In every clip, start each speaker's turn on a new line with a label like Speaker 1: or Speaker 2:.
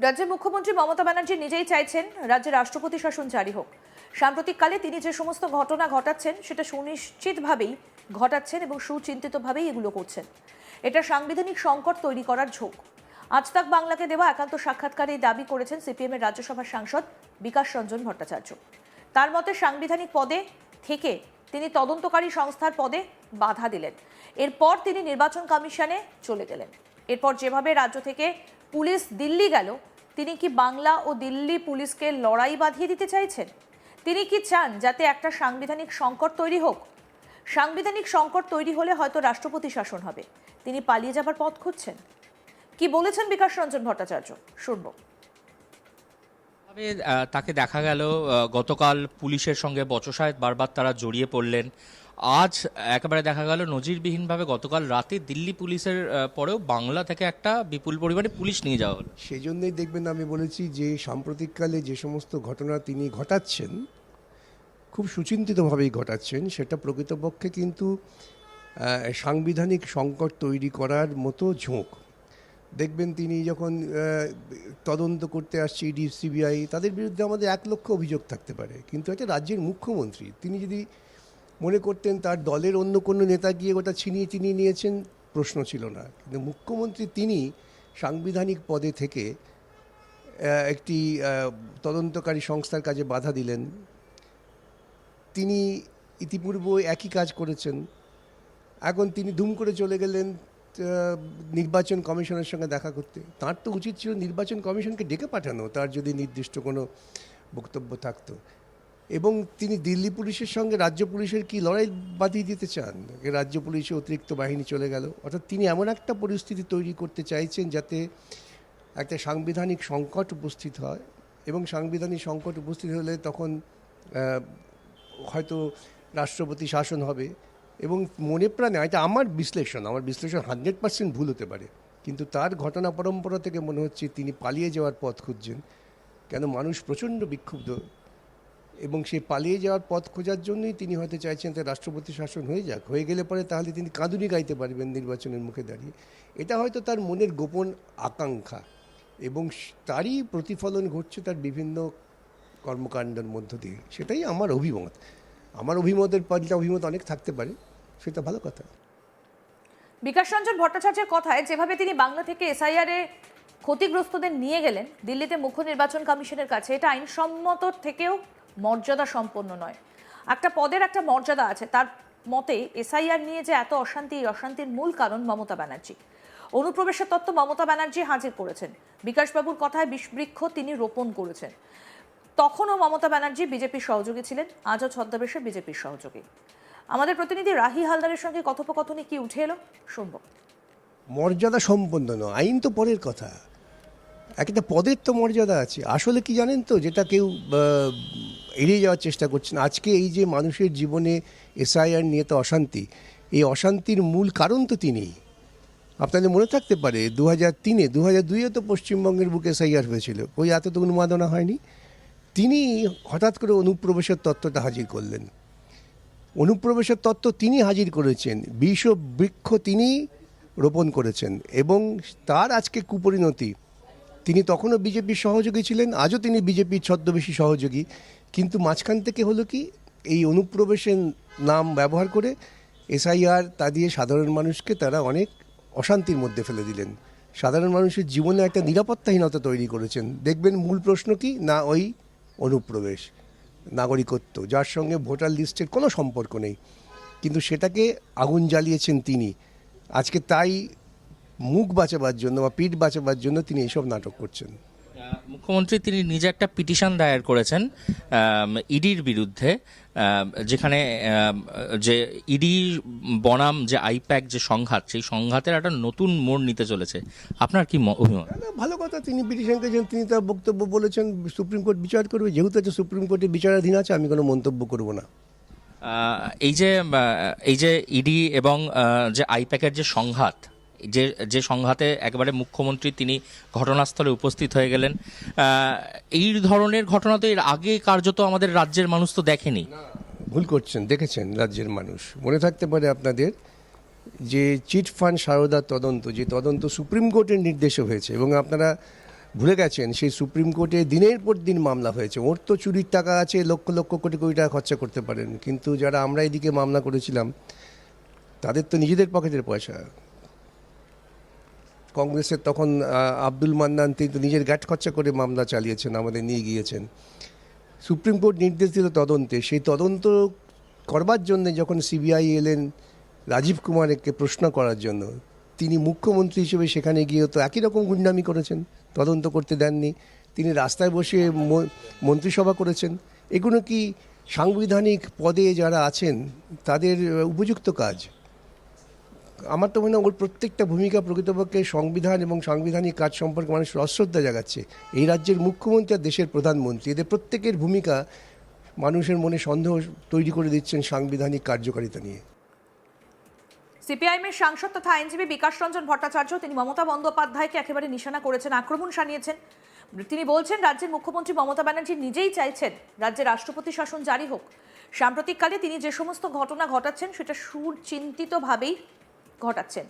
Speaker 1: রাজ্যের মুখ্যমন্ত্রী মমতা ব্যানার্জি নিজেই চাইছেন রাজ্যে রাষ্ট্রপতি শাসন জারি হোক। সাম্প্রতিককালে তিনি যে সমস্ত ঘটনা ঘটাচ্ছেন সেটা সুনিশ্চিতভাবেই ঘটাচ্ছেন এবং সুচিন্তিতভাবেই এগুলো করছেন। এটা সাংবিধানিক সংকট তৈরি করার ঝোঁক। আজ তাক বাংলাকে দেওয়া একান্ত সাক্ষাৎকারে এই দাবি করেছেন সিপিএমের রাজ্যসভার সাংসদ বিকাশ রঞ্জন ভট্টাচার্য। তার মতে সাংবিধানিক পদে থেকে তিনি তদন্তকারী সংস্থার পদে বাধা দিলেন। এরপর তিনি নির্বাচন কমিশনে চলে গেলেন। এরপর যেভাবে রাজ্য থেকে পুলিশ দিল্লি গেল, তিনি কি বাংলা ও দিল্লি পুলিশকে লড়াই বাঁধিয়ে দিতে চাইছেন? তিনি কি চান যাতে একটা সাংবিধানিক সংকট তৈরি হোক? সাংবিধানিক সংকট তৈরি হলে হয়তো রাষ্ট্রপতি শাসন হবে। তিনি পালিয়ে যাবার পথ খুঁজছেন। কি বলেছেন বিকাশ রঞ্জন ভট্টাচার্য, শুনবো।
Speaker 2: তাকে দেখা গেল গতকাল পুলিশের সঙ্গে বচসায় বারবার তারা জড়িয়ে পড়লেন। আজ একেবারে দেখা গেল নজিরবিহীনভাবে গতকাল রাতে দিল্লি পুলিশের পরেও বাংলা থেকে একটা বিপুল পরিমাণে পুলিশ নিয়ে যাওয়া হলো।
Speaker 3: সেই জন্যই দেখবেন আমি বলেছি যে সাম্প্রতিককালে যে সমস্ত ঘটনা তিনি ঘটাচ্ছেন খুব সুচিন্তিতভাবেই ঘটাচ্ছেন, সেটা প্রকৃতপক্ষে কিন্তু সাংবিধানিক সংকট তৈরি করার মতো ঝোঁক। দেখবেন তিনি যখন তদন্ত করতে আসছে ইডি সিবিআই, তাদের বিরুদ্ধে আমাদের 1,00,000 অভিযোগ থাকতে পারে, কিন্তু একটা রাজ্যের মুখ্যমন্ত্রী তিনি যদি মনে করতেন তার দলের অন্য কোনো নেতা গিয়ে ওটা ছিনিয়ে নিয়েছেন, প্রশ্ন ছিল না। কিন্তু মুখ্যমন্ত্রী তিনি সাংবিধানিক পদে থেকে একটি তদন্তকারী সংস্থার কাজে বাধা দিলেন। তিনি ইতিপূর্বে একই কাজ করেছেন। এখন তিনি ধুম করে চলে গেলেন নির্বাচন কমিশনের সঙ্গে দেখা করতে। তার তো উচিত ছিল নির্বাচন কমিশনকে ডেকে পাঠানো, তার যদি নির্দিষ্ট কোনো বক্তব্য থাকতো। এবং তিনি দিল্লি পুলিশের সঙ্গে রাজ্য পুলিশের কি লড়াই বাঁধিয়ে দিতে চান? রাজ্য পুলিশে অতিরিক্ত বাহিনী চলে গেল। অর্থাৎ তিনি এমন একটা পরিস্থিতি তৈরি করতে চাইছেন যাতে একটা সাংবিধানিক সংকট উপস্থিত হয়, এবং সাংবিধানিক সংকট উপস্থিত হলে তখন হয়তো রাষ্ট্রপতি শাসন হবে। এবং মনে প্রাণে, এটা আমার বিশ্লেষণ 100% ভুল হতে পারে, কিন্তু তার ঘটনা পরম্পরা থেকে মনে হচ্ছে তিনি পালিয়ে যাওয়ার পথ খুঁজছেন। কেন, মানুষ প্রচণ্ড বিক্ষুব্ধ, এবং সেই পালিয়ে যাওয়ার পথ খোঁজার জন্যই তিনি হয়তো চাইছেন তার রাষ্ট্রপতি শাসন হয়ে যাক। হয়ে গেলে পরে তাহলে তিনি কাঁদুনি গাইতে পারবেন নির্বাচনের মুখে দাঁড়িয়ে। এটা হয়তো তার মনের গোপন আকাঙ্ক্ষা, এবং তারই প্রতিফলন ঘটছে তার বিভিন্ন কর্মকাণ্ডের মধ্য দিয়ে। সেটাই আমার অভিমত। আমার অভিমতের পাল্টা অভিমত অনেক থাকতে পারে, সেটা ভালো কথা।
Speaker 1: বিকাশ রঞ্জন ভট্টাচার্যের কথায় যেভাবে তিনি বাংলা থেকে এসআইআর এ ক্ষতিগ্রস্তদের নিয়ে গেলেন দিল্লিতে মুখ্য নির্বাচন কমিশনের কাছে, এটা আইনসম্মত থেকেও মর্যাদা সম্পন্ন নয়। একটা পদের একটা মর্যাদা আছে। তার মতে এসআইআর নিয়ে যে এত অশান্তি, এই অশান্তির মূল কারণ মমতা ব্যানার্জি। অনুপ্রবেশের তত্ত্ব মমতা ব্যানার্জি হাজির করেছেন। বিকাশবাবুর কথায় বিষবৃক্ষ তিনি রোপণ করেছেন। তখনও মমতা ব্যানার্জি বিজেপির সহযোগী ছিলেন, আজও ছদ্মবেশে বিজেপির সহযোগী। আমাদের প্রতিনিধি রাহি হালদারের সঙ্গে কথোপকথনে কি উঠে এলো, শুনবো।
Speaker 3: মর্যাদা সম্পন্ন নয়, আইন তো পরের কথা। একটা পদের তো মর্যাদা আছে। আসলে কি জানেন তো, যেটা কেউ এড়িয়ে যাওয়ার চেষ্টা করছেন, আজকে এই যে মানুষের জীবনে এসআইআর নিয়ে তো অশান্তি, এই অশান্তির মূল কারণ তো তিনি। আপনাদের মনে থাকতে পারে 2003-এ 2002-এ তো পশ্চিমবঙ্গের বুকে এসআইআর হয়েছিল, ওই এত তো উন্মাদনা হয়নি। তিনি হঠাৎ করে অনুপ্রবেশের তত্ত্বটা হাজির করলেন। অনুপ্রবেশের তত্ত্ব তিনি হাজির করেছেন, বৃক্ষ তিনি রোপণ করেছেন, এবং তার আজকে কুপরিণতি। তিনি তখনও বিজেপির সহযোগী ছিলেন, আজও তিনি বিজেপির ছদ্মবেশী সহযোগী। কিন্তু মাঝখান থেকে হলো কি, এই অনুপ্রবেশের নাম ব্যবহার করে এসআইআর তা দিয়ে সাধারণ মানুষকে তারা অনেক অশান্তির মধ্যে ফেলে দিলেন। সাধারণ মানুষের জীবনে একটা নিরাপত্তাহীনতা তৈরি করেছেন। দেখবেন মূল প্রশ্ন কি না, ওই অনুপ্রবেশ, নাগরিকত্ব, যার সঙ্গে ভোটার লিস্টের কোনো সম্পর্ক নেই, কিন্তু সেটাকে আগুন জ্বালিয়েছেন তিনি। আজকে তাই মুখ বাঁচাবার জন্য বা পিঠ বাঁচাবার জন্য তিনি এইসব নাটক করছেন।
Speaker 2: মুখ্যমন্ত্রী তিনি নিজে একটা পিটিশন দায়ের করেছেন ইডির বিরুদ্ধে, যেখানে যে ইডি বনাম যে আইপ্যাক যে সংঘাত, সেই সংঘাতের একটা নতুন মোড় নিতে চলেছে। আপনার কি অভিমত?
Speaker 3: ভালো কথা, তিনি পিটিশন করেছেন, তিনি তার বক্তব্য বলেছেন, সুপ্রিম কোর্ট বিচার করবে। যেহেতু এটা সুপ্রিম কোর্টের বিচারাধীন আছে, আমি কোনো মন্তব্য করব না।
Speaker 2: এই যে ইডি এবং যে আইপ্যাকের যে সংঘাত, যে সংঘাতে একেবারে মুখ্যমন্ত্রী তিনি ঘটনাস্থলে উপস্থিত হয়ে গেলেন, এই ধরনের ঘটনা তো এর আগে কার্যত আমাদের রাজ্যের মানুষ তো দেখেনি।
Speaker 3: ভুল করছেন, দেখেছেন রাজ্যের মানুষ। মনে থাকতে পারে আপনাদের যে চিট ফান্ড সারদা তদন্ত, যে তদন্ত সুপ্রিম কোর্টের নির্দেশে হয়েছে, এবং আপনারা ভুলে গেছেন সেই সুপ্রিম কোর্টে দিনের পর দিন মামলা হয়েছে। ওর তো চুরির টাকা আছে, লক্ষ লক্ষ কোটি কোটি টাকা খরচা করতে পারেন, কিন্তু যারা আমরা এদিকে মামলা করেছিলাম তাদের তো নিজেদের পকেটের পয়সা। কংগ্রেসের তখন আব্দুল মান্নান তিনি তো নিজের গ্যাট খরচা করে মামলা চালিয়েছেন, আমাদের নিয়ে গিয়েছেন। সুপ্রিম কোর্ট নির্দেশ দিল তদন্তে, সেই তদন্ত করবার জন্য যখন সিবিআই এলেন রাজীব কুমারকে প্রশ্ন করার জন্য, তিনি মুখ্যমন্ত্রী হিসেবে সেখানে গিয়ে তো একই রকম গুন্ডামি করেছেন, তদন্ত করতে দেননি। তিনি রাস্তায় বসে মন্ত্রিসভা করেছেন। এগুলো কি সাংবিধানিক পদে যারা আছেন তাদের উপযুক্ত কাজ? আমার তো মনে হয় ওর প্রত্যেকটা ভূমিকা প্রকৃতপক্ষে সংবিধান এবং সাংবিধানিক কাজ সম্পর্কে মানুষের অশ্রদ্ধা জাগাচ্ছে। এই রাজ্যের মুখ্যমন্ত্রী আর দেশের প্রধানমন্ত্রী, এদের প্রত্যেকের ভূমিকা মানুষের মনে সন্দেহ তৈরি করে দিচ্ছেন সাংবিধানিক কার্যকারিতা নিয়ে।
Speaker 1: সিপিআইএমের সাংসদ তথা আইনজীবী বিকাশ রঞ্জন ভট্টাচার্য তিনি মমতা বন্দ্যোপাধ্যায়কে একেবারে নিশানা করেছেন, আক্রমণ শানিয়েছেন। তিনি বলছেন রাজ্যের মুখ্যমন্ত্রী মমতা ব্যানার্জি নিজেই চাইছেন রাজ্যে রাষ্ট্রপতি শাসন জারি হোক। সাম্প্রতিককালে তিনি যে সমস্ত ঘটনা ঘটাচ্ছেন সেটা সুচিন্তিতভাবেই ঘটাচ্ছেন।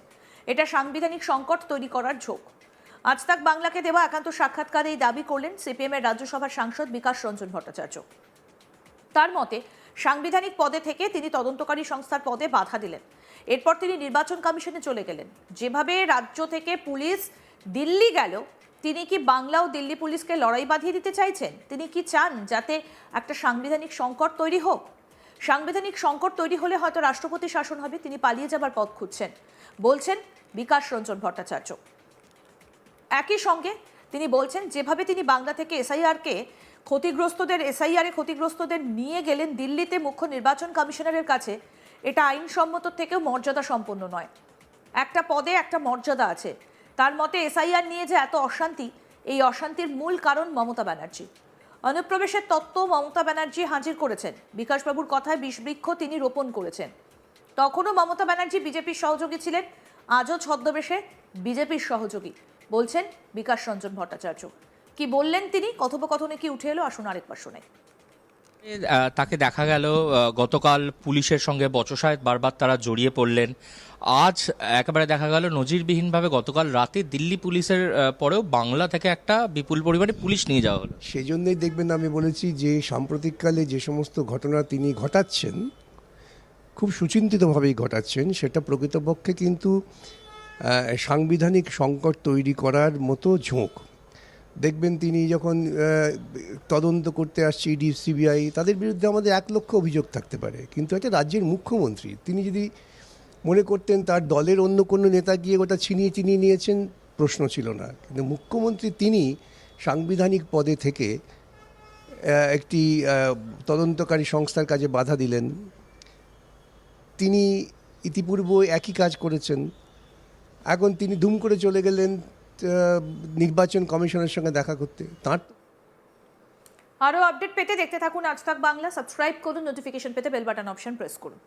Speaker 1: এটা সাংবিধানিক সংকট তৈরি করার ঝোঁক। আজ তাক বাংলাকে দেওয়া একান্ত সাক্ষাৎকারে এই দাবি করলেন সিপিএমের রাজ্যসভার সাংসদ বিকাশ রঞ্জন ভট্টাচার্য। তার মতে সাংবিধানিক পদে থেকে তিনি তদন্তকারী সংস্থার পদে বাধা দিলেন। এরপর তিনি নির্বাচন কমিশনে চলে গেলেন। যেভাবে রাজ্য থেকে পুলিশ দিল্লি গেল, তিনি কি বাংলা ও দিল্লি পুলিশকে লড়াই বাঁধিয়ে দিতে চাইছেন? তিনি কি চান যাতে একটা সাংবিধানিক সংকট তৈরি হোক? সাংবিধানিক সংকট তৈরি হলে হয়তো রাষ্ট্রপতি শাসন হবে, তিনি পালিয়ে যাবার পথ খুঁজছেন, বলছেন বিকাশ রঞ্জন ভট্টাচার্য। একই সঙ্গে তিনি বলছেন যেভাবে তিনি বাংলা থেকে এসআইআর ক্ষতিগ্রস্তদের নিয়ে গেলেন দিল্লিতে মুখ্য নির্বাচন কমিশনারের কাছে, এটা আইনসম্মত থেকেও মর্যাদা সম্পন্ন নয়। একটা পদে একটা মর্যাদা আছে। তার মতে এসআইআর নিয়ে যে এত অশান্তি, এই অশান্তির মূল কারণ মমতা ব্যানার্জি। অনুপ্রবেশের তত্ত্ব মমতা ব্যানার্জি হাজির করেছেন। বিকাশবাবুর কথায় বিষবৃক্ষ তিনি রোপণ করেছেন। তখনও মমতা ব্যানার্জি বিজেপির সহযোগী ছিলেন, আজও ছদ্মবেশে বিজেপির সহযোগী, বলছেন বিকাশ রঞ্জন ভট্টাচার্য। কি বললেন তিনি, কথোপকথনে কি উঠে এলো, আসুন আরেকবার শুনে।
Speaker 2: তাকে দেখা গেল গতকাল পুলিশের সঙ্গে বচসায় বারবার তারা জড়িয়ে পড়লেন। আজ একেবারে দেখা গেল নজিরবিহীনভাবে গতকাল রাতে দিল্লি পুলিশের পরেও বাংলা থেকে একটা বিপুল পরিমাণে পুলিশ নিয়ে যাওয়া হলো।
Speaker 3: সেই জন্যই দেখবেন আমি বলেছি যে সাম্প্রতিককালে যে সমস্ত ঘটনা তিনি ঘটাচ্ছেন খুব সুচিন্তিতভাবেই ঘটাচ্ছেন, সেটা প্রকৃতপক্ষে কিন্তু সাংবিধানিক সংকট তৈরি করার মতো ঝোঁক। দেখবেন তিনি যখন তদন্ত করতে আসছে ইডি সিবিআই, তাদের বিরুদ্ধে আমাদের 1 লক্ষ অভিযোগ থাকতে পারে, কিন্তু একটা রাজ্যের মুখ্যমন্ত্রী তিনি যদি মনে করতেন তার দলের অন্য কোনো নেতা গিয়ে ওটা ছিনিয়ে নিয়েছেন, প্রশ্ন ছিল না। কিন্তু মুখ্যমন্ত্রী তিনি সাংবিধানিক পদে থেকে একটি তদন্তকারী সংস্থার কাজে বাধা দিলেন। তিনি ইতিপূর্বে একই কাজ করেছেন, এখন তিনি ধুম করে চলে গেলেন নির্বাচন কমিশনের সঙ্গে দেখা করতে। তার
Speaker 1: আরও আপডেট পেতে দেখতে থাকুন আজ তাক বাংলা। সাবস্ক্রাইব করুন, নোটিফিকেশন পেতে বেল বাটন অপশন প্রেস করুন।